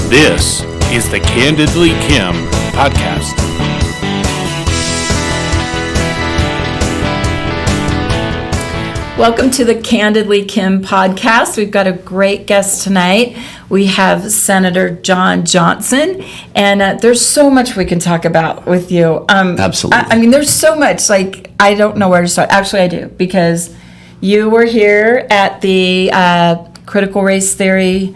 This is the Candidly Kim podcast. Welcome to the Candidly Kim podcast. We've got a great guest tonight. We have Senator John Johnson, and there's so much we can talk about with you. Absolutely. I mean, there's so much, like, I don't know where to start. Actually, I do, because you were here at the Critical Race Theory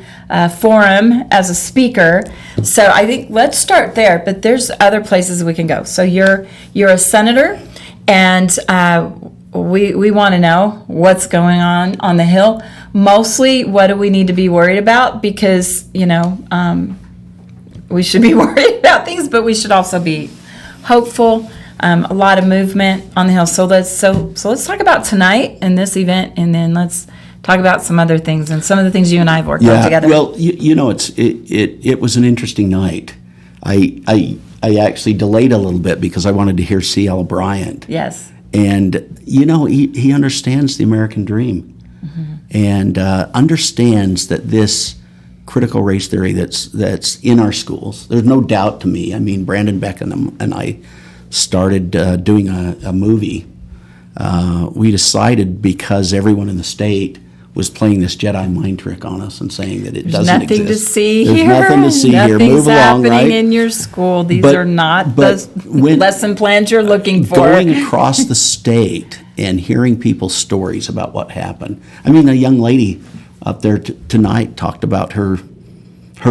Forum as a speaker. So I think let's start there, but there's other places we can go. So you're a senator, and we want to know what's going on the Hill. Mostly, what do we need to be worried about? Because, we should be worried about things, but we should also be hopeful. A lot of movement on the Hill. So let's talk about tonight and this event, and then let's talk about some other things and some of the things you and I have worked on together. Well, it was an interesting night. I actually delayed a little bit because I wanted to hear C.L. Bryant. Yes. And, he understands the American dream, and understands that this critical race theory that's in our schools, there's no doubt to me. I mean, Brandon Beck and I started doing a movie. We decided, because everyone in the state was playing this Jedi mind trick on us and saying that it doesn't exist. There's nothing to see here. Move along, right? Happening in your school. These are not the lesson plans you're looking for. Going across the state and hearing people's stories about what happened. I mean, a young lady up there tonight talked about her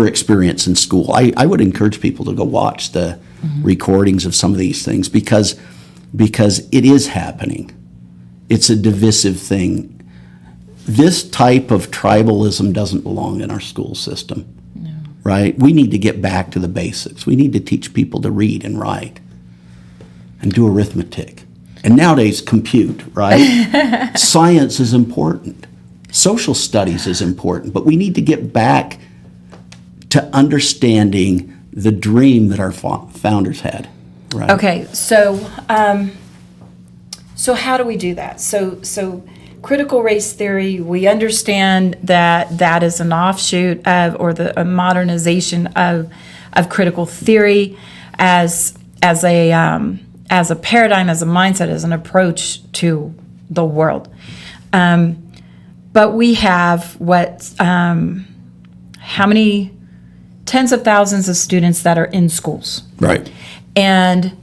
experience in school. I would encourage people to go watch the recordings of some of these things because it is happening. It's a divisive thing. This type of tribalism doesn't belong in our school system, right? We need to get back to the basics. We need to teach people to read and write and do arithmetic. And nowadays, compute, right? Science is important. Social studies is important. But we need to get back to understanding the dream that our founders had, right? Okay, so how do we do that? So critical race theory, we understand that is an offshoot of, or a modernization of critical theory as a paradigm, as a mindset, as an approach to the world. But we have how many tens of thousands of students that are in schools. Right. And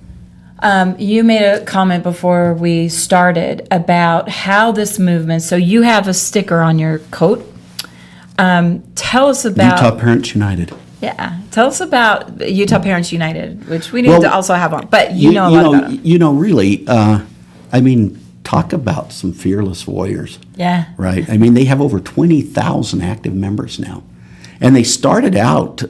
you made a comment before we started about how this movement, so you have a sticker on your coat. Tell us about Utah Parents United. Yeah. Tell us about Utah Parents United, which we need to also have on. But you know a lot about them. Really, talk about some fearless warriors. Yeah. Right? I mean, they have over 20,000 active members now. And they started out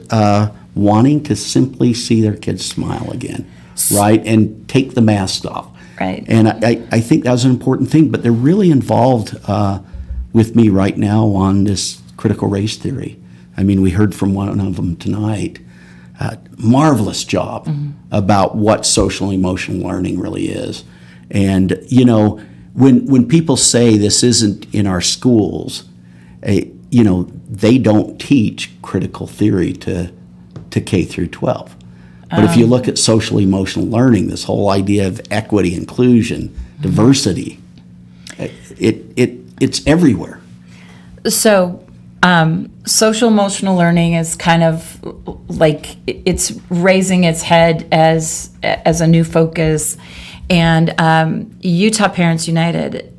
wanting to simply see their kids smile again, right? And take the mask off. Right. And I think that was an important thing. But they're really involved with me right now on this critical race theory. I mean, we heard from one of them tonight. Marvelous job about what social emotional learning really is. And, when people say this isn't in our schools, they don't teach critical theory to K through 12. But if you look at social emotional learning, this whole idea of equity, inclusion, diversity, it's everywhere. So social emotional learning is kind of like it's raising its head as a new focus, and Utah Parents United,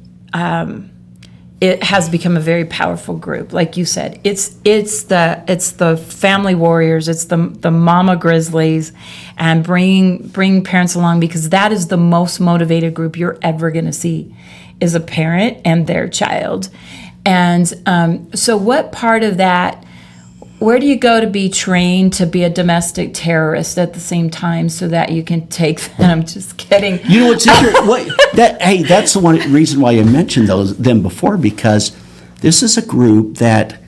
it has become a very powerful group. Like you said, it's the family warriors, it's the mama grizzlies, and bringing parents along, because that is the most motivated group you're ever going to see, is a parent and their child. And so what part of that, where do you go to be trained to be a domestic terrorist at the same time so that you can take them? I'm just kidding. You know what's interesting? That's the one reason why I mentioned them before, because this is a group that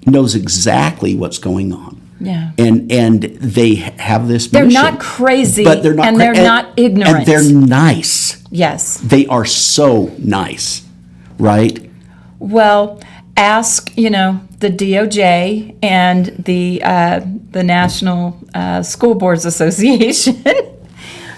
knows exactly what's going on. Yeah. And they have this mission. They're not crazy, but they're not they're not ignorant. And they're nice. Yes. They are so nice, right? Well, ask, the DOJ and the National School Boards Association,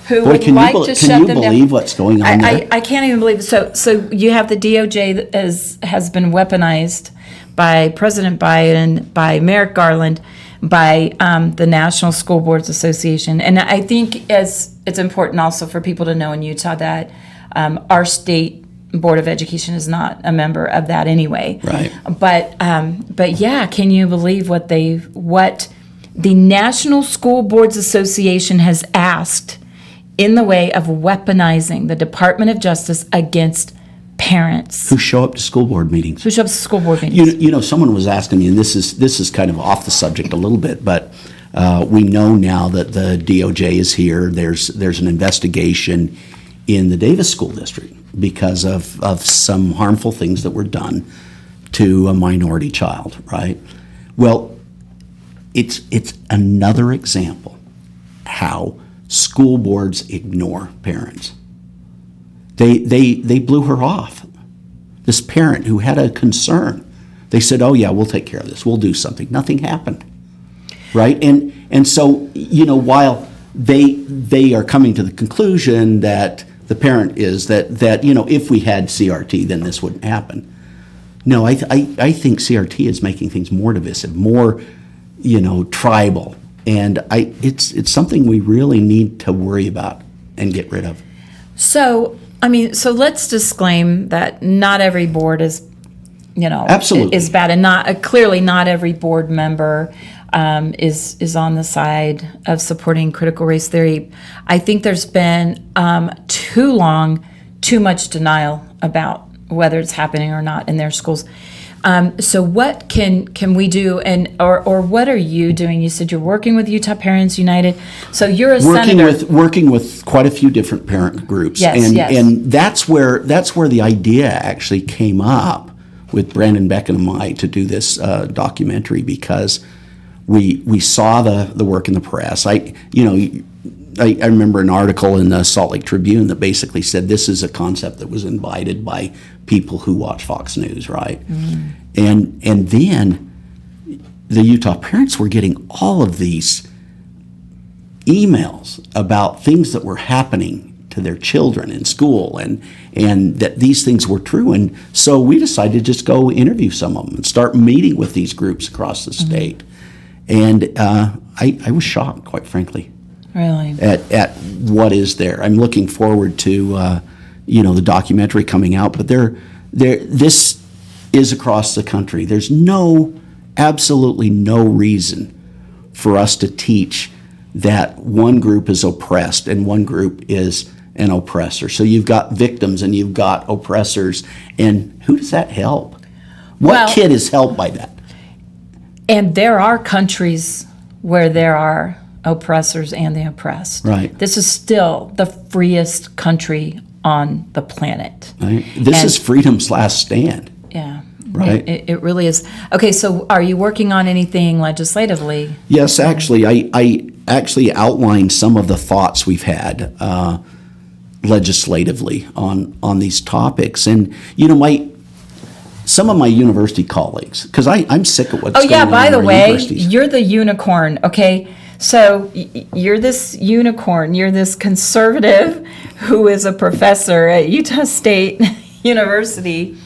who would like to shut them down. Can you believe what's going on there? I can't even believe it. So you have the DOJ that has been weaponized by President Biden, by Merrick Garland, by the National School Boards Association. And I think it's important also for people to know in Utah that our state Board of Education is not a member of that anyway. Right. But yeah, can you believe what the National School Boards Association has asked in the way of weaponizing the Department of Justice against parents who show up to school board meetings? Who show up to school board meetings? Someone was asking me, and this is kind of off the subject a little bit, but we know now that the DOJ is here. There's an investigation in the Davis School District because of some harmful things that were done to a minority child, right? Well, it's another example how school boards ignore parents. They blew her off. This parent who had a concern, they said, "Oh yeah, we'll take care of this. We'll do something." Nothing happened, right? And so while they are coming to the conclusion that the parent is that if we had CRT, then this wouldn't happen. No, I think CRT is making things more divisive, more tribal, and it's something we really need to worry about and get rid of. So let's disclaim that not every board is, absolutely is bad, and clearly not every board member is on the side of supporting critical race theory. I think there's been too much denial about whether it's happening or not in their schools. So what can we do, or what are you doing? You said you're working with Utah Parents United. So you're a senator. Working with quite a few different parent groups. Yes, and that's where the idea actually came up with Brandon Beck and I to do this documentary, because we saw the work in the press. I remember an article in the Salt Lake Tribune that basically said this is a concept that was invited by people who watch Fox News, right? Mm. And then the Utah parents were getting all of these emails about things that were happening to their children in school, and that these things were true. And so we decided to just go interview some of them and start meeting with these groups across the state. And I was shocked, quite frankly. Really? At what is there. I'm looking forward to the documentary coming out, but this is across the country. There's absolutely no reason for us to teach that one group is oppressed and one group is an oppressor. So you've got victims and you've got oppressors, and who does that help? What kid is helped by that? And there are countries where there are oppressors and the oppressed. Right. This is still the freest country on the planet. Right. This is freedom's last stand. Yeah. Right. It really is. Okay, so are you working on anything legislatively? Yes, actually. I actually outlined some of the thoughts we've had legislatively on these topics. And, some of my university colleagues, because I'm sick of what's going on. By the way, you're the unicorn, okay? So you're this unicorn, you're this conservative who is a professor at Utah State University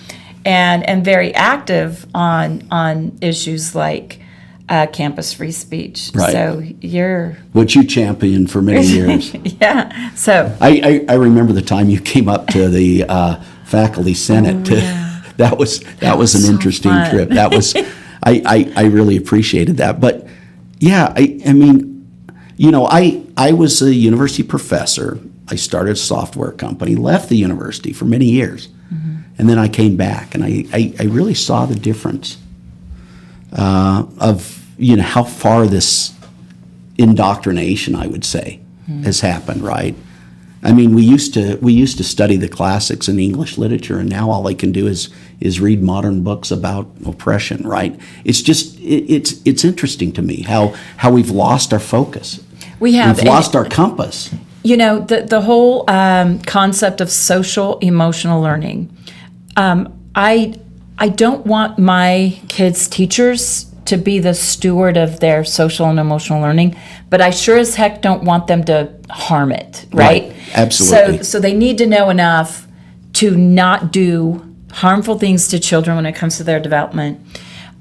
and very active on issues like campus free speech. Right. So you're... What you championed for many years. Yeah, so... I remember the time you came up to the faculty senate. That was an interesting trip. That was... I really appreciated that. But yeah, I was a university professor. I started a software company, left the university for many years, and then I came back, and I really saw the difference of how far this indoctrination, I would say, has happened. Right? I mean, we used to study the classics in English literature, and now all I can do is read modern books about oppression. Right? It's just it's interesting to me how we've lost our focus. We've lost our compass. The whole concept of social emotional learning. I I don't want my kids' teachers to be the steward of their social and emotional learning, but I sure as heck don't want them to harm it, right? Absolutely. So they need to know enough to not do harmful things to children when it comes to their development.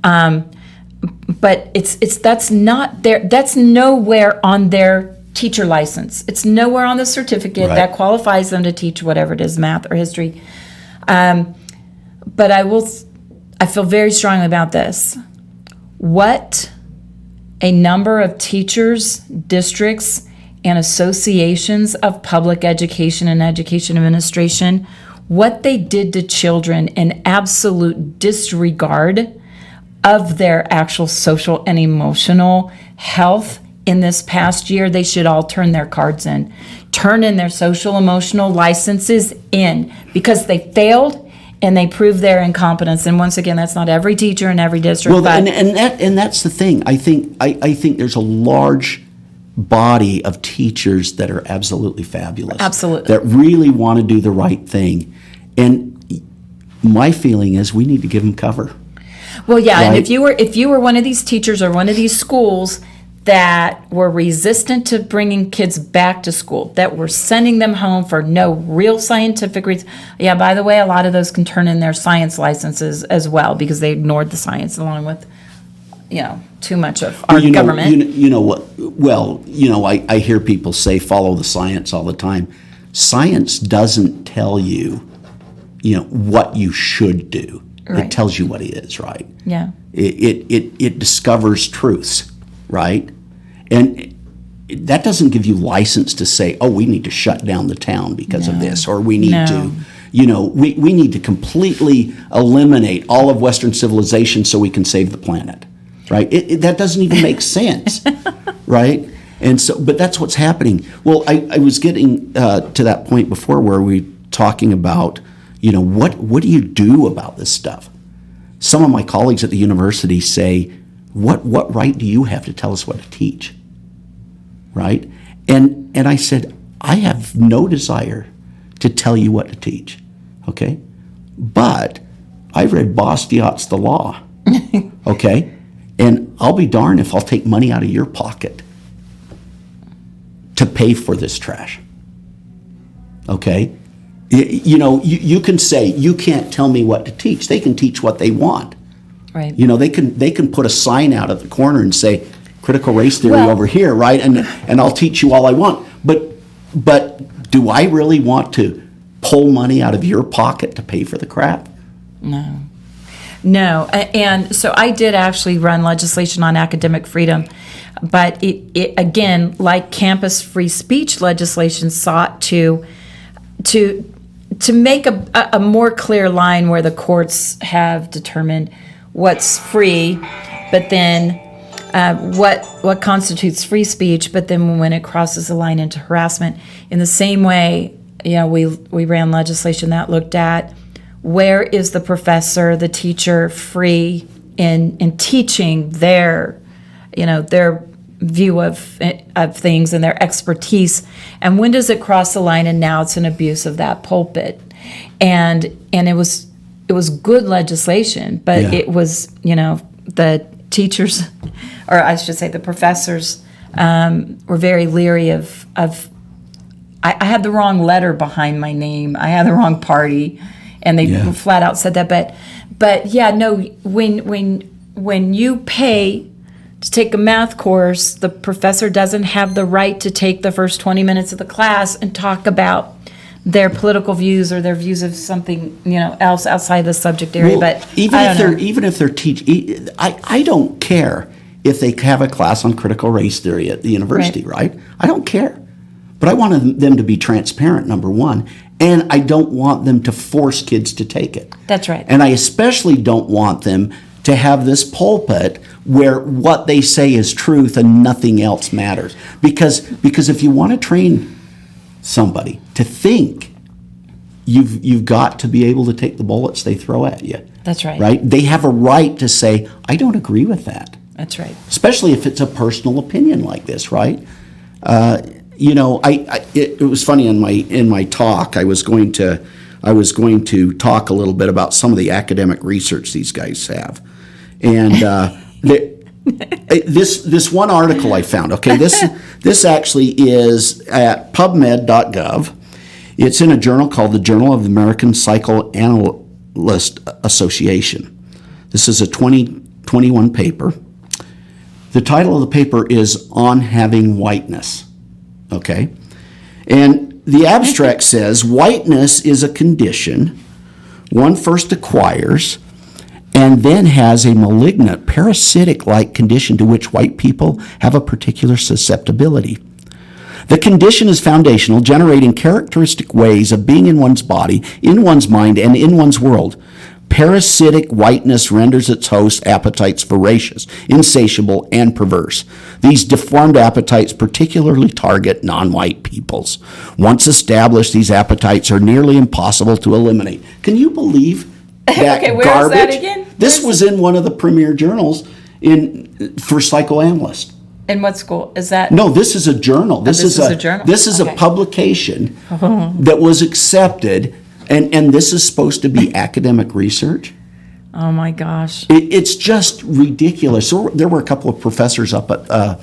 But that's nowhere on their teacher license. It's nowhere on the certificate that qualifies them to teach whatever it is, math or history. But I feel very strongly about this. What a number of teachers, districts, and associations of public education and education administration, what they did to children in absolute disregard of their actual social and emotional health in this past year, they should all turn their cards in. Turn in their social emotional licenses in, because they failed and they proved their incompetence. And once again, that's not every teacher in every district. Well, and that's the thing. I think there's a large body of teachers that are absolutely fabulous. Absolutely. That really want to do the right thing. And my feeling is we need to give them cover. Well, yeah, right? And if you were one of these teachers or one of these schools that were resistant to bringing kids back to school, that were sending them home for no real scientific reason. Yeah, by the way, a lot of those can turn in their science licenses as well, because they ignored the science along with, too much of our government. You know what? Well, I hear people say follow the science all the time. Science doesn't tell you, what you should do. Right. It tells you what it is, right? Yeah. It discovers truths, right? And that doesn't give you license to say, oh, we need to shut down the town because of this, or we need to, we need to completely eliminate all of Western civilization so we can save the planet, right? That doesn't even make sense, right? And so, but that's what's happening. Well, I was getting to that point before where we talking about, what do you do about this stuff? Some of my colleagues at the university say, what right do you have to tell us what to teach? Right? And I said, I have no desire to tell you what to teach. Okay? But I read Bastiat's The Law. Okay? And I'll be darned if I'll take money out of your pocket to pay for this trash. Okay? You can say, you can't tell me what to teach. They can teach what they want. Right. They can put a sign out at the corner and say, critical race theory over here, right? And I'll teach you all I want. But do I really want to pull money out of your pocket to pay for the crap? No. And so I did actually run legislation on academic freedom, but it again, like campus free speech legislation, sought to make a more clear line where the courts have determined what's free, but then what constitutes free speech, but then when it crosses the line into harassment. In the same way, we ran legislation that looked at where is the professor, the teacher, free in teaching their view of things and their expertise, and when does it cross the line and now it's an abuse of that pulpit. And it was good legislation, but it was, the teachers, or I should say the professors, were very leery of I had the wrong letter behind my name. I had the wrong party, and they flat out said that. But yeah, no, when you pay to take a math course, the professor doesn't have the right to take the first 20 minutes of the class and talk about their political views or their views of something else outside the subject area. Well, but even if they're teaching, I don't care if they have a class on critical race theory at the university, right? I don't care, but I want them to be transparent, number one, and I don't want them to force kids to take it. That's right. And I especially don't want them to have this pulpit where what they say is truth and nothing else matters. Because if you want to train somebody to think, you've got to be able to take the bullets they throw at you. That's right. Right? They have a right to say, I don't agree with that. That's right. Especially if it's a personal opinion like this, right? It was funny in my talk. I was going to I was going to talk a little bit about some of the academic research these guys have. And this one article I found, okay, this actually is at PubMed.gov. It's in a journal called the Journal of the American Psychoanalyst Association. This is a 2021 paper. The title of the paper is On Having Whiteness, okay? And the abstract says, whiteness is a condition one first acquires and then has a malignant, parasitic-like condition to which white people have a particular susceptibility. The condition is foundational, generating characteristic ways of being in one's body, in one's mind, and in one's world. Parasitic whiteness renders its host appetites voracious, insatiable, and perverse. These deformed appetites particularly target non-white peoples. Once established, these appetites are nearly impossible to eliminate. Can you believe that Okay, where garbage? is that again? This was in one of the premier journals for psychoanalysts. In what school is that? No, this is a journal. This is a journal? This is a Okay. publication that was accepted. And this is supposed to be academic research. Oh my gosh. It's just ridiculous. So there were a couple of professors up at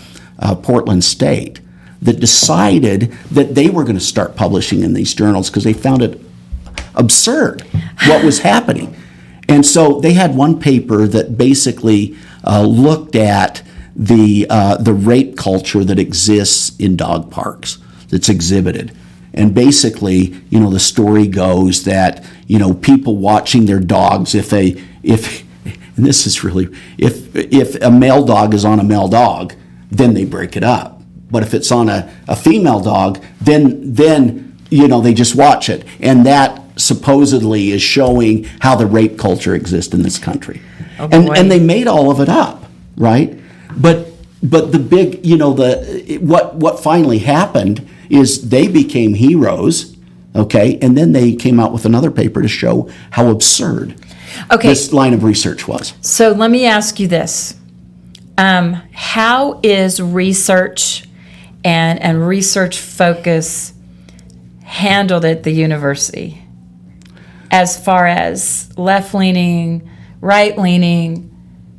Portland State that decided that they were going to start publishing in these journals because they found it absurd what was happening. And so they had one paper that basically looked at the rape culture that exists in dog parks that's exhibited. And basically, the story goes that, people watching their dogs, if and this is really, if a male dog is on a male dog, then they break it up. But if it's on a female dog, then they just watch it. And that supposedly is showing how the rape culture exists in this country. Oh, and they made all of it up, right? But the big, what finally happened is they became heroes, okay, and then they came out with another paper to show how absurd this line of research was. So let me ask you this. How is research and research focus handled at the university as far as left-leaning, right-leaning,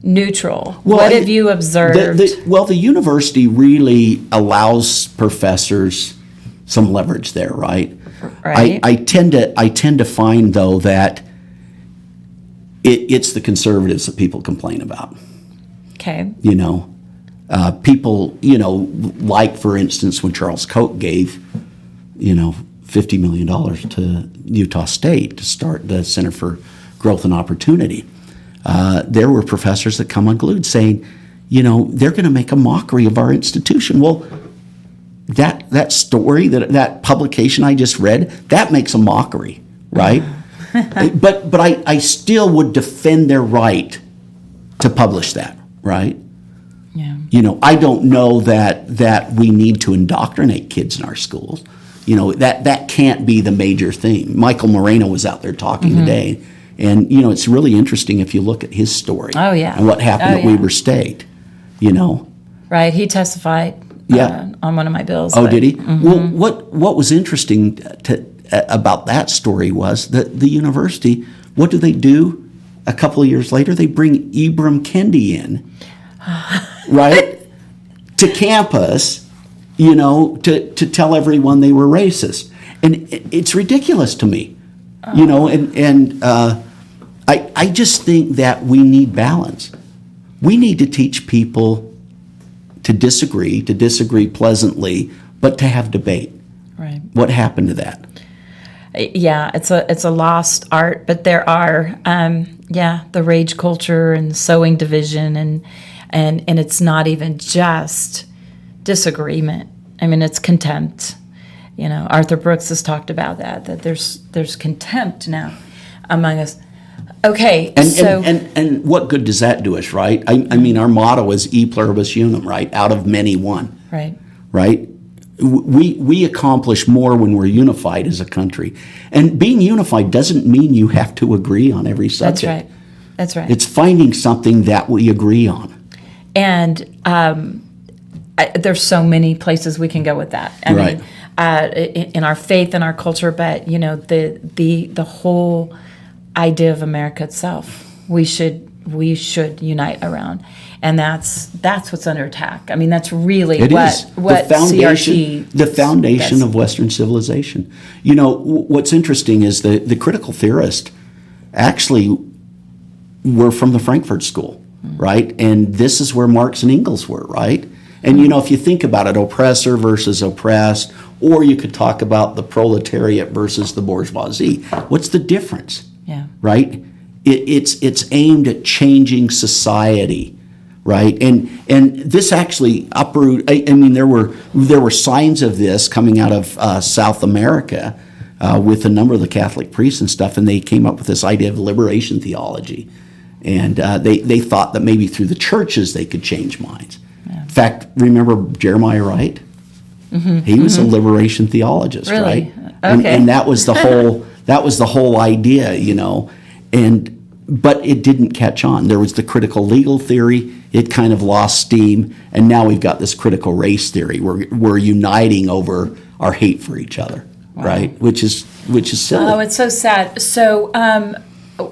neutral? What have you observed? The university really allows professors some leverage there, right? Right. I tend to find though that it's the conservatives that people complain about. Okay. People like, for instance, when Charles Koch gave $50 million to Utah State to start the Center for Growth and Opportunity. There were professors that come unglued saying, they're going to make a mockery of our institution. Well, that story, that publication I just read, that makes a mockery, right? but I still would defend their right to publish that, right? Yeah. I don't know that we need to indoctrinate kids in our schools. That can't be the major theme. Michael Moreno was out there talking today. And, it's really interesting if you look at his story. Oh, yeah. And what happened at Weber State, Right. He testified on one of my bills. Oh, did he? Mm-hmm. Well, what was interesting about that story was that the university, what do they do a couple of years later? They bring Ibram Kendi in, right, to campus, to tell everyone they were racist. And it's ridiculous to me, I just think that we need balance. We need to teach people to disagree pleasantly, but to have debate. Right. What happened to that? Yeah, it's a lost art, but there are the rage culture and sowing division and it's not even just disagreement. I mean, it's contempt. Arthur Brooks has talked about that there's contempt now among us. Okay, and what good does that do us, right? I mean, our motto is e pluribus unum, right? Out of many, one. Right. Right? We accomplish more when we're unified as a country. And being unified doesn't mean you have to agree on every subject. That's right. It's finding something that we agree on. And there's so many places we can go with that. I mean, in our faith and our culture, but the whole idea of America itself, we should unite around, and that's what's under attack. I mean, that's really what CRT, the foundation of Western civilization. What's interesting is the critical theorists actually were from the Frankfurt School, right? And this is where Marx and Engels were, right? And if you think about it, oppressor versus oppressed, or you could talk about the proletariat versus the bourgeoisie. What's the difference? Yeah. Right? It's aimed at changing society, right? And this actually uproot. I mean, there were signs of this coming out of South America with a number of the Catholic priests and stuff, and they came up with this idea of liberation theology, and they thought that maybe through the churches they could change minds. Yeah. In fact, remember Jeremiah Wright? Mm-hmm. He was a liberation theologist, really? Right? Okay. And that was the whole idea, but it didn't catch on. There was the critical legal theory; it kind of lost steam, and now we've got this critical race theory. We're uniting over our hate for each other, wow. Right? Which is silly. Oh, it's so sad. So,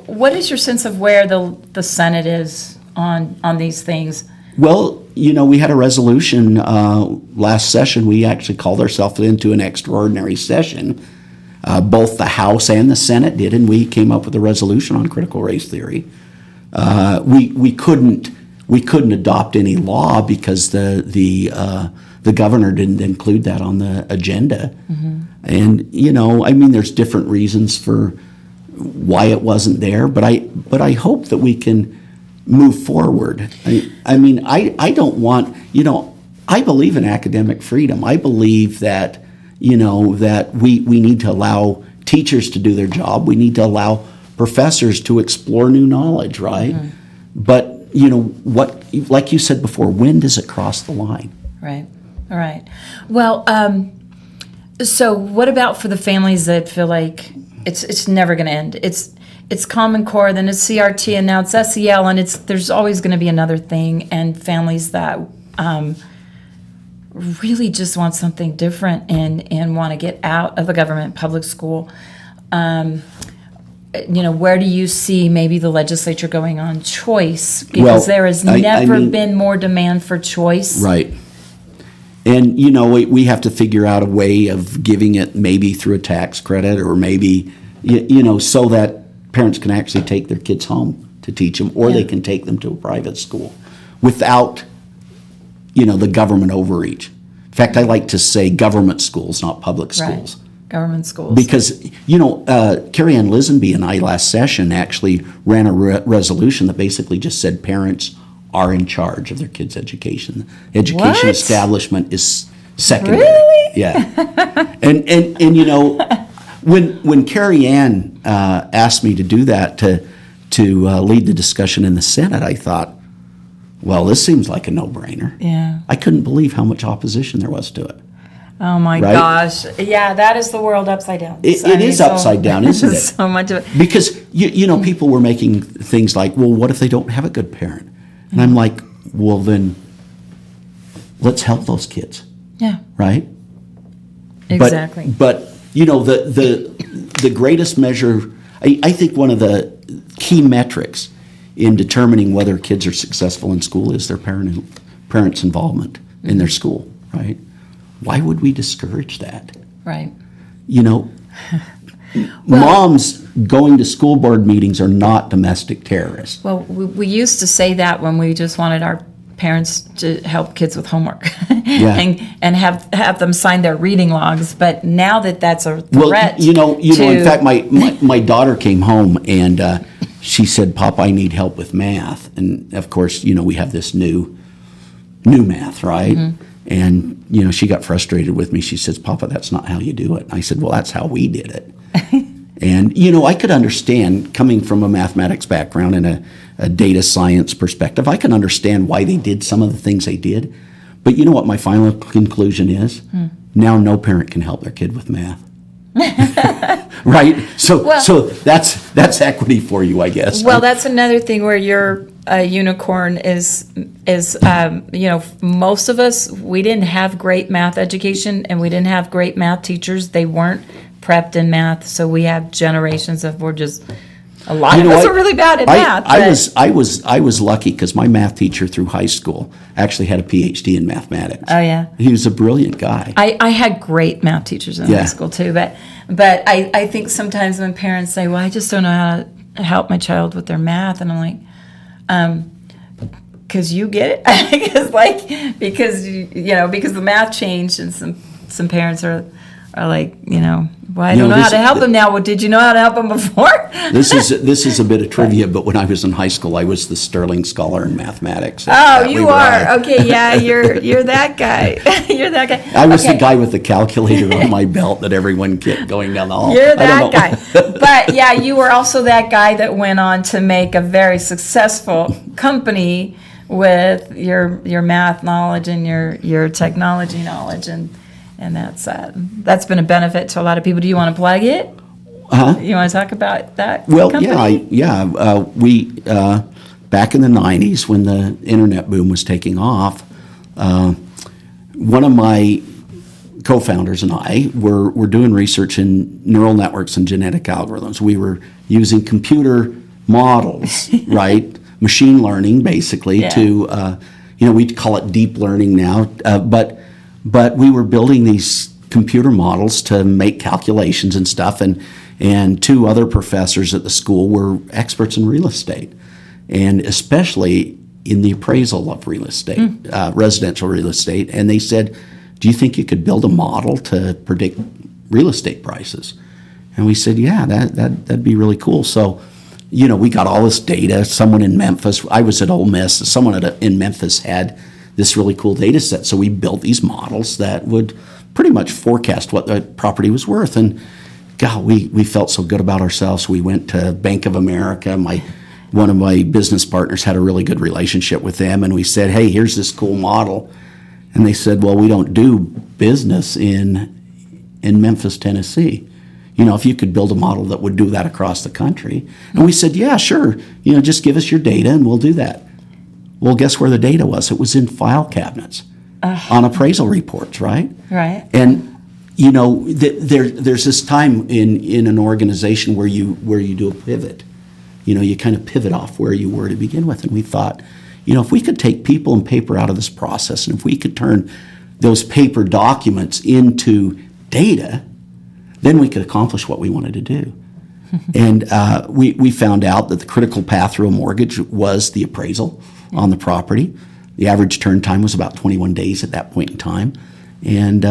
what is your sense of where the Senate is on these things? Well, we had a resolution last session. We actually called ourselves into an extraordinary session. Both the House and the Senate did, and we came up with a resolution on critical race theory. We couldn't adopt any law because the governor didn't include that on the agenda. Mm-hmm. And there's different reasons for why it wasn't there, but I hope that we can move forward. I don't want, I believe in academic freedom. I believe that that we need to allow teachers to do their job. We need to allow professors to explore new knowledge, right? Mm-hmm. But, what, like you said before, when does it cross the line? Right. All right. Well, so what about for the families that feel like it's never going to end? It's Common Core, then it's CRT, and now it's SEL, and there's always going to be another thing, and families that really just want something different and want to get out of a government public school. Where do you see maybe the legislature going on choice? Because there has never been more demand for choice. Right. And, we have to figure out a way of giving it maybe through a tax credit or maybe, so that parents can actually take their kids home to teach them, or they can take them to a private school without the government overreach. In fact, I like to say government schools, not public schools. Right. Government schools. Because, Carrie Ann Lisenby and I last session actually ran a resolution that basically just said parents are in charge of their kids' education. Education establishment is secondary. Really? Yeah. and when Carrie Ann asked me to do that, to lead the discussion in the Senate, I thought, well, this seems like a no-brainer. Yeah. I couldn't believe how much opposition there was to it. Oh, my gosh. Yeah, that is the world upside down. It is upside down, isn't it? So much of it. Because, people were making things like, well, what if they don't have a good parent? And I'm like, well, then let's help those kids. Yeah. Right? Exactly. But the greatest measure, I think one of the key metrics in determining whether kids are successful in school is their parents' involvement in their school, right? Why would we discourage that? Right. Moms going to school board meetings are not domestic terrorists. Well, we used to say that when we just wanted our parents to help kids with homework and have them sign their reading logs. But now that's a threat. Well, in fact, my daughter came home and she said, "Pop, I need help with math." And of course, we have this new math, right? Mm-hmm. And she got frustrated with me. She says, "Papa, that's not how you do it." And I said, "Well, that's how we did it." And I could understand, coming from a mathematics background and a data science perspective, I can understand why they did some of the things they did. But you know what my final conclusion is? Now no parent can help their kid with math. right? So Well- so that's equity for you, I guess. Well, that's another thing where you're a unicorn is most of us, we didn't have great math education and we didn't have great math teachers. They weren't prepped in math, so we have generations of we're just a lot You of know us what? are really bad at math. I was lucky because my math teacher through high school actually had a PhD in mathematics. Oh, yeah. He was a brilliant guy. I had great math teachers in Yeah. high school too, but I think sometimes when parents say, "Well, I just don't know how to help my child with their math," and I'm like, because you get it, because the math changed, and some parents are like, well, I don't know how to help him now. Well, did you know how to help him before? This is a bit of trivia, but when I was in high school, I was the Sterling Scholar in mathematics. Oh, you are. Okay, yeah, you're that guy. You're that guy. I was Okay. the guy with the calculator on my belt that everyone kept going down the hall. You're I don't that know. guy. But yeah, you were also that guy that went on to make a very successful company with your math knowledge and your technology knowledge, and that's been a benefit to a lot of people. Do you want to plug it? You want to talk about that? Well, company? we back in the '90s when the internet boom was taking off, one of my co-founders and I were doing research in neural networks and genetic algorithms. We were using computer models, right? Machine learning, basically, Yeah. to we call it deep learning now, but we were building these computer models to make calculations and stuff, and two other professors at the school were experts in real estate, and especially in the appraisal of real estate, residential real estate. And they said, "Do you think you could build a model to predict real estate prices?" And we said, "Yeah, that'd be really cool." So, we got all this data. Someone in Memphis, I was at Ole Miss, someone in Memphis had this really cool data set. So we built these models that would pretty much forecast what the property was worth. And God, we felt so good about ourselves. We went to Bank of America. One of my business partners had a really good relationship with them, and we said, "Hey, here's this cool model." And they said, "Well, we don't do business in Memphis, Tennessee. If you could build a model that would do that across the country." And we said, "Yeah, sure. Just give us your data and we'll do that." Well, guess where the data was? It was in file cabinets on appraisal reports, right? Right. And there's this time in an organization where you do a pivot. You kind of pivot off where you were to begin with. And we thought, if we could take people and paper out of this process, and if we could turn those paper documents into data, then we could accomplish what we wanted to do. And we found out that the critical path through a mortgage was the appraisal on the property. The average turn time was about 21 days at that point in time. And,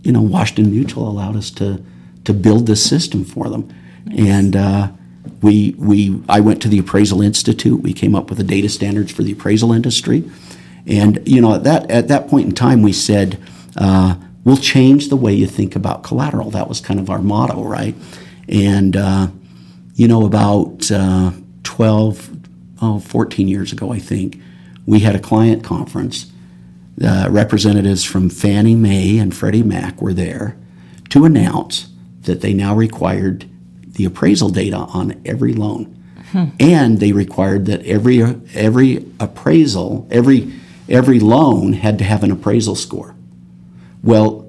Washington Mutual allowed us to build this system for them. Nice. And I went to the Appraisal Institute. We came up with the data standards for the appraisal industry. And, at that point in time, we said, we'll change the way you think about collateral. That was kind of our motto, right? And, about 14 years ago, I think, we had a client conference. Representatives from Fannie Mae and Freddie Mac were there to announce that they now required the appraisal data on every loan. And they required that every appraisal, every loan had to have an appraisal score. Well,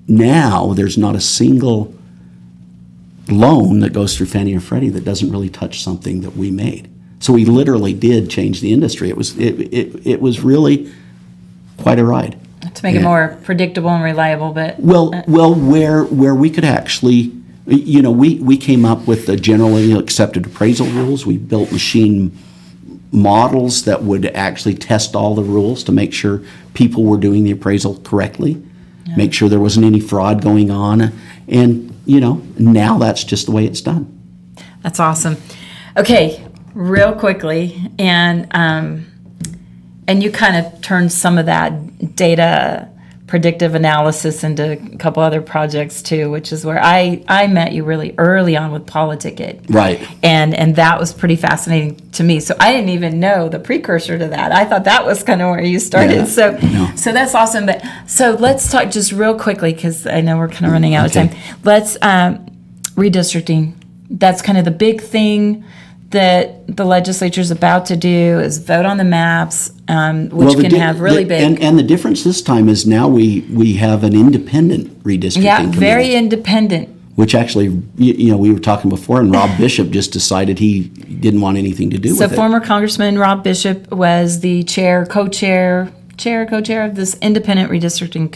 now there's not a single loan that goes through Fannie or Freddie that doesn't really touch something that we made. So we literally did change the industry. It was really quite a ride. To make it more predictable and reliable, but where we could actually, we came up with the generally accepted appraisal rules. We built machine models that would actually test all the rules to make sure people were doing the appraisal correctly, make sure there wasn't any fraud going on, and now that's just the way it's done. That's awesome. Okay, real quickly, and you kind of turned some of that data predictive analysis into a couple other projects too, which is where I met you really early on with Politicket. Right. And that was pretty fascinating to me. So I didn't even know the precursor to that. I thought that was kind of where you started. Yeah. So that's awesome. But so let's talk just real quickly, because I know we're kind of running out of time. Let's redistricting. That's kind of the big thing that the legislature is about to do, is vote on the maps, which can have really big. And the difference this time is now we have an independent redistricting committee. Very independent. Which actually, we were talking before, and Rob Bishop just decided he didn't want anything to do with it. So former Congressman Rob Bishop was the co-chair of this independent redistricting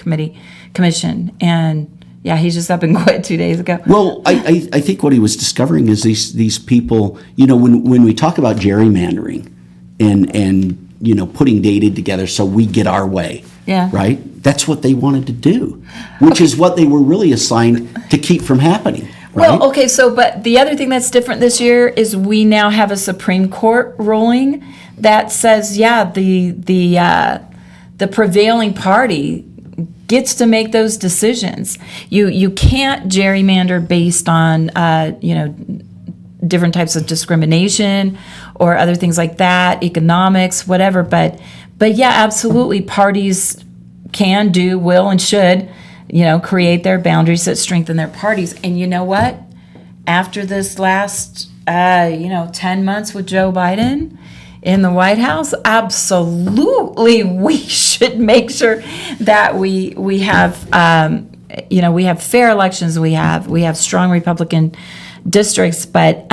commission, and yeah, he just up and quit 2 days ago. Well, I think what he was discovering is these people, when we talk about gerrymandering and putting data together so we get our way, yeah, right? That's what they wanted to do, which is what they were really assigned to keep from happening. Right? Well, okay, but the other thing that's different this year is we now have a Supreme Court ruling that says, the prevailing party gets to make those decisions. You can't gerrymander based on different types of discrimination or other things like that, economics, whatever. But yeah, absolutely, parties can, do, will, and should, create their boundaries that strengthen their parties. And you know what? After this last, 10 months with Joe Biden in the White House, absolutely, we should make sure that we have, we have fair elections. We have strong Republican districts, but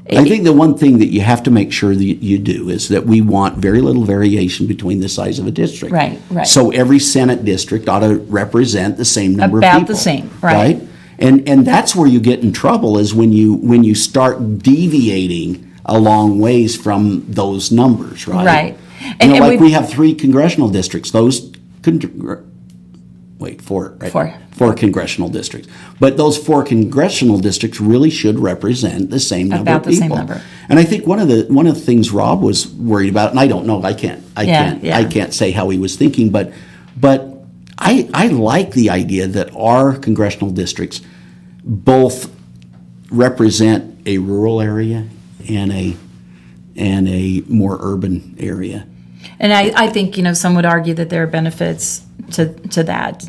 I think the one thing that you have to make sure that you do is that we want very little variation between the size of a district. Right. So every Senate district ought to represent the same number of about people. the same, right? And that's where you get in trouble, is when you start deviating a long ways from those numbers, right? Right. And we have 3 congressional districts. Those four, right? Four congressional districts. But those 4 congressional districts really should represent the same number about of people. the same number. And I think one of the things Rob was worried about, and I don't know, I can't say how he was thinking, but I like the idea that our congressional districts both represent a rural area and a more urban area. And I think, some would argue that there are benefits to that.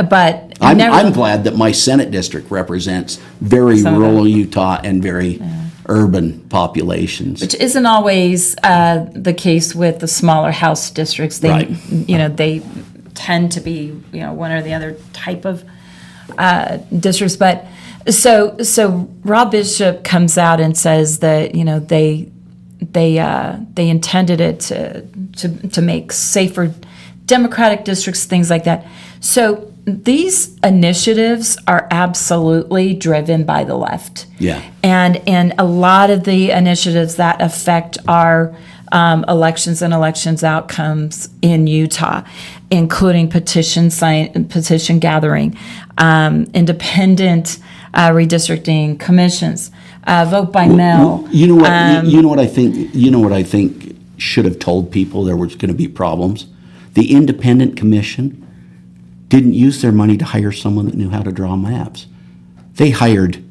But I'm glad that my Senate district represents very rural Utah and very urban populations. Which isn't always the case with the smaller House districts. They, they tend to be, one or the other type of districts. But so Rob Bishop comes out and says that, they intended it to make safer Democratic districts, things like that. So these initiatives are absolutely driven by the left. Yeah. And a lot of the initiatives that affect our elections and elections outcomes in Utah, including petition gathering, independent redistricting commissions, vote by mail. You know what I think should have told people there was going to be problems. The independent commission didn't use their money to hire someone that knew how to draw maps. They hired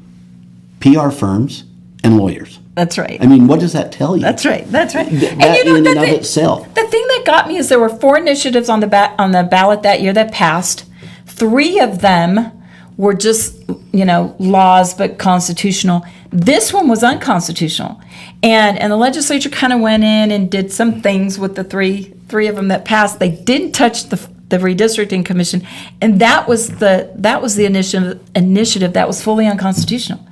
PR firms and lawyers. That's right. I mean, what does that tell you? That's right. That in and of itself. The thing that got me is there were 4 initiatives on the ballot that year that passed. 3 of them were just, laws, but constitutional. This one was unconstitutional. And the legislature kind of went in and did some things with the three of them that passed. They didn't touch the redistricting commission, and that was the initiative that was fully unconstitutional.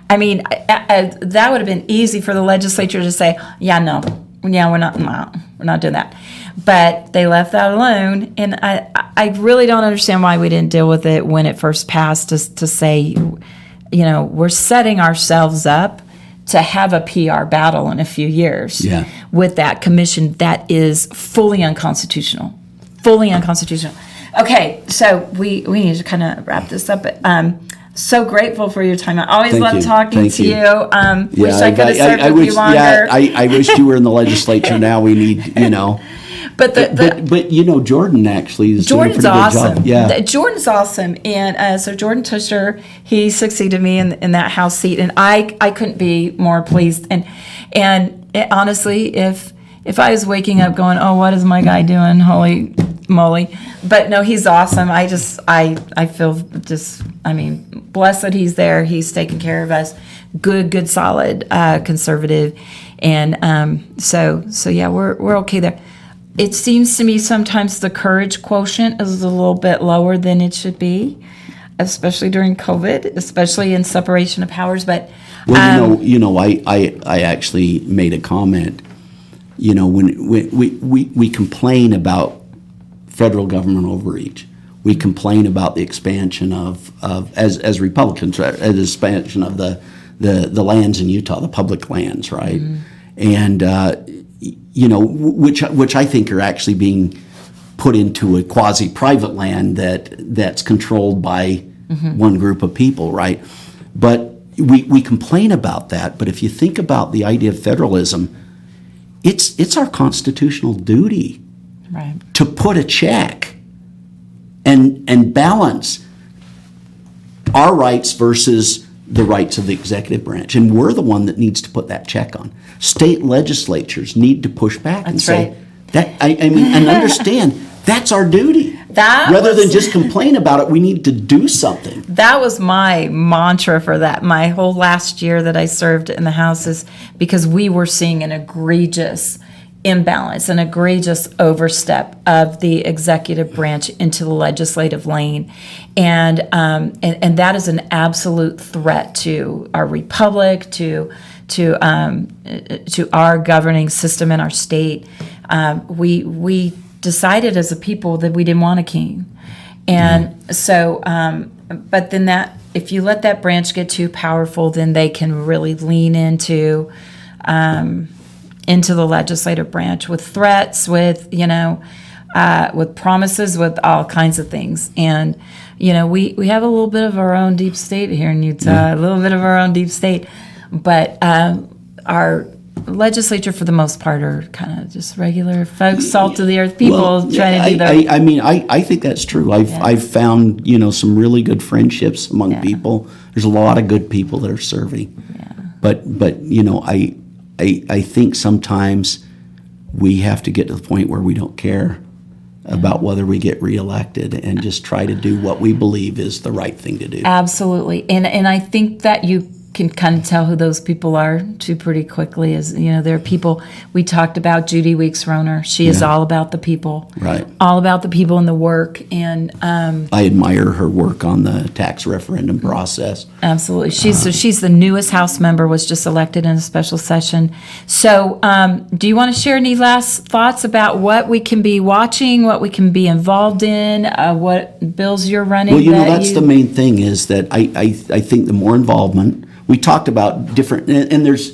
I mean, that would have been easy for the legislature to say, we're not doing that. But they left that alone, and I really don't understand why we didn't deal with it when it first passed, to say, we're setting ourselves up to have a PR battle in a few years with that commission that is fully unconstitutional. Fully unconstitutional. Okay, so we need to kind of wrap this up. But so grateful for your time. I always love talking to you. Wish I could have served with you longer. Yeah, I wish you were in the legislature now. We need, But Jordan actually is doing a pretty good job. Yeah. Jordan's awesome. And so Jordan Tusher, he succeeded me in that House seat, and I couldn't be more pleased. And honestly, if I was waking up going, oh, what is my guy doing? Holy, moly. But no, he's awesome. I feel just, I mean, blessed that he's there. He's taking care of us. Good, solid, conservative. And so yeah, we're okay there. It seems to me sometimes the courage quotient is a little bit lower than it should be, especially during COVID, especially in separation of powers. But well, I actually made a comment. When we complain about federal government overreach, we complain about the expansion of as Republicans, right, the expansion of the lands in Utah, the public lands, right, and which I think are actually being put into a quasi-private land that's controlled by one group of people, right? But we complain about that. But if you think about the idea of federalism, it's our constitutional duty to put a check and balance our rights versus the rights of the executive branch. And we're the one that needs to put that check on. State legislatures need to push back and say, that I mean, and understand that's our duty. Rather than just complain about it, we need to do something. That was my mantra for that. My whole last year that I served in the House is because we were seeing an egregious imbalance, an egregious overstep of the executive branch into the legislative lane, and that is an absolute threat to our republic, to our governing system in our state. We decided as a people that we didn't want a king, and so but then that if you let that branch get too powerful, then they can really lean into the legislative branch with threats, with promises, with all kinds of things. And we have a little bit of our own deep state here in Utah, a little bit of our own deep state, but our legislature for the most part are kind of just regular folks, salt of the earth people trying to do their. I think that's true. I've found some really good friendships among people. There's a lot of good people that are serving, but I think sometimes we have to get to the point where we don't care about whether we get reelected and just try to do what we believe is the right thing to do. Absolutely. And I think that you can kind of tell who those people are too pretty quickly. As there are people, we talked about Judy Weeks Roner. She is all about the people. Right. All about the people and the work. And I admire her work on the tax referendum process. Absolutely. She's the newest House member, was just elected in a special session. So do you want to share any last thoughts about what we can be watching, what we can be involved in, what bills you're running? Well, that's the main thing is that I think the more involvement. We talked about different, and there's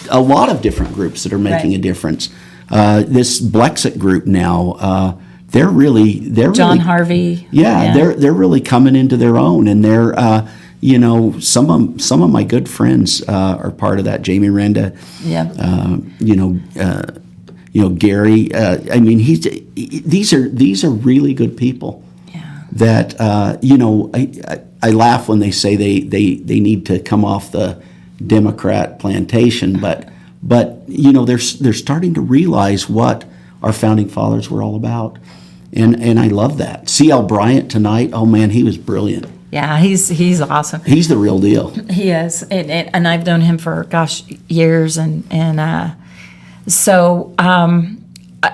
a lot of different groups that are making a difference. This Blexit group now, they're John Harvey. They're really coming into their own, and they're some of my good friends are part of that. Jamie Renda, Gary. I mean, these are really good people. That I laugh when they say they need to come off the Democrat plantation, but they're starting to realize what our founding fathers were all about, and I love that. C.L. Bryant tonight, oh man, he was brilliant. Yeah, he's awesome. He's the real deal. He is, and I've known him for years, and so.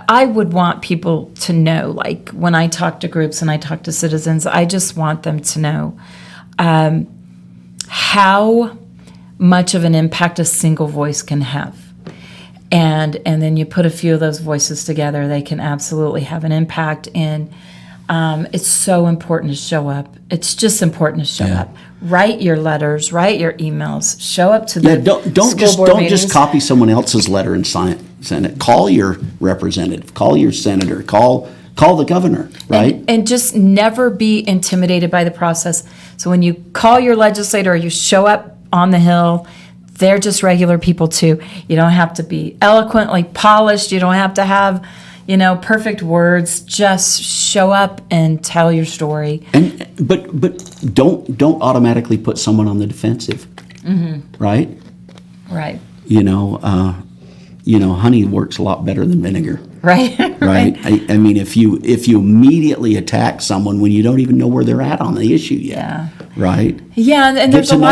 I would want people to know, like when I talk to groups and I talk to citizens, I just want them to know how much of an impact a single voice can have. And then you put a few of those voices together, they can absolutely have an impact. And it's so important to show up. It's just important to show up. Write your letters, write your emails, show up to the don't just copy someone else's letter and send it. Call your representative, call your senator, call the governor, right? And just never be intimidated by the process. So when you call your legislator or you show up on the Hill, they're just regular people too. You don't have to be eloquently polished. You don't have to have perfect words. Just show up and tell your story. But don't automatically put someone on the defensive, right? Right. honey works a lot better than vinegar. Right. Right. I mean, if you immediately attack someone when you don't even know where they're at on the issue yet. Yeah. Right. Yeah, and Get there's to a know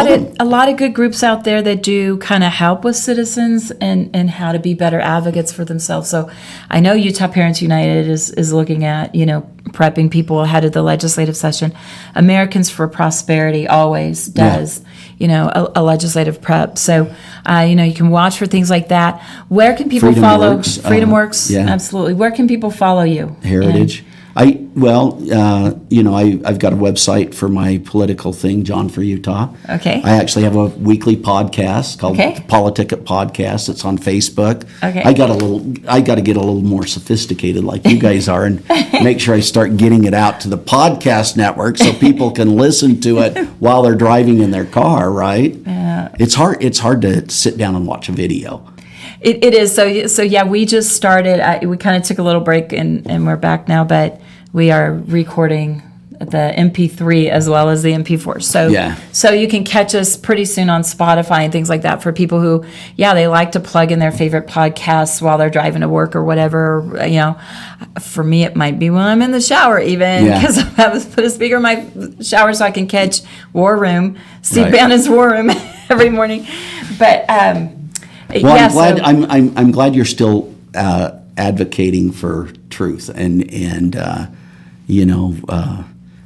lot them. of good groups out there that do kind of help with citizens and how to be better advocates for themselves. So I know Utah Parents United is looking at, prepping people ahead of the legislative session. Americans for Prosperity always does, a legislative prep. So, you can watch for things like that. Where can people Freedom follow? Works, Freedom Works, yeah. absolutely. Where can people follow you? Heritage. I've got a website for my political thing, John for Utah. Okay. I actually have a weekly podcast called Okay. Politicket Podcast. It's on Facebook. Okay. I got to get a little more sophisticated like you guys are and make sure I start getting it out to the podcast network so people can listen to it while they're driving in their car, right? Yeah. It's hard to sit down and watch a video. It is. So yeah, we just started. We kind of took a little break and we're back now, but we are recording the MP3 as well as the MP4. So you can catch us pretty soon on Spotify and things like that for people who, they like to plug in their favorite podcasts while they're driving to work or whatever. For me, it might be when I'm in the shower even because I have to put a speaker in my shower so I can catch War Room, Steve Right. Bannon's War Room every morning. But Well, I'm glad you're still advocating for truth and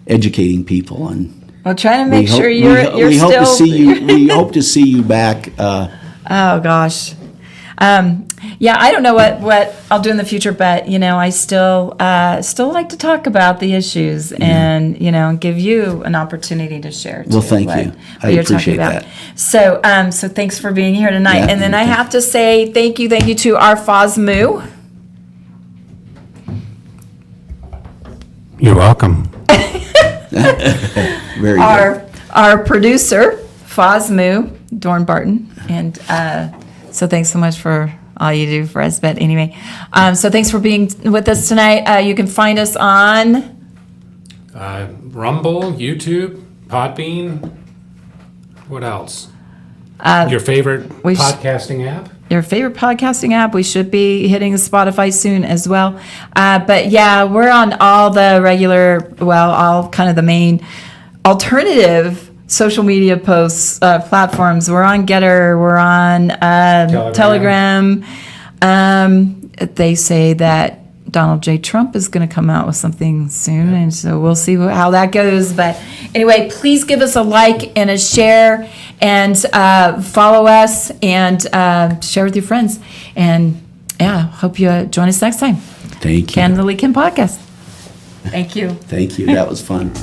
educating people, and Well, trying to make sure we you're hope still. to see you. We hope to see you back. Oh gosh, I don't know what I'll do in the future, but I still like to talk about the issues and give you an opportunity to share. Well, too, thank what- you. what I you're appreciate talking about. that. So thanks for being here tonight, Yeah, and then I thank you. have to say thank you to our FOSMU. You're welcome. Very good. Our producer, Fosmu, Dorn Barton. And so thanks so much for all you do for us. But anyway, so thanks for being with us tonight. You can find us on... Rumble, YouTube, Podbean. What else? Your favorite we sh- podcasting app? your favorite podcasting app. We should be hitting Spotify soon as well. But yeah, we're on all the all kind of the main alternative social media posts, platforms. We're on Getter, we're on Telegram. They say that Donald J. Trump is going to come out with something soon, and so we'll see how that goes. But anyway, please give us a like and a share, and follow us, and share with your friends. And hope you join us next time. Thank you. Candidly Kim podcast. Thank you. Thank you. That was fun.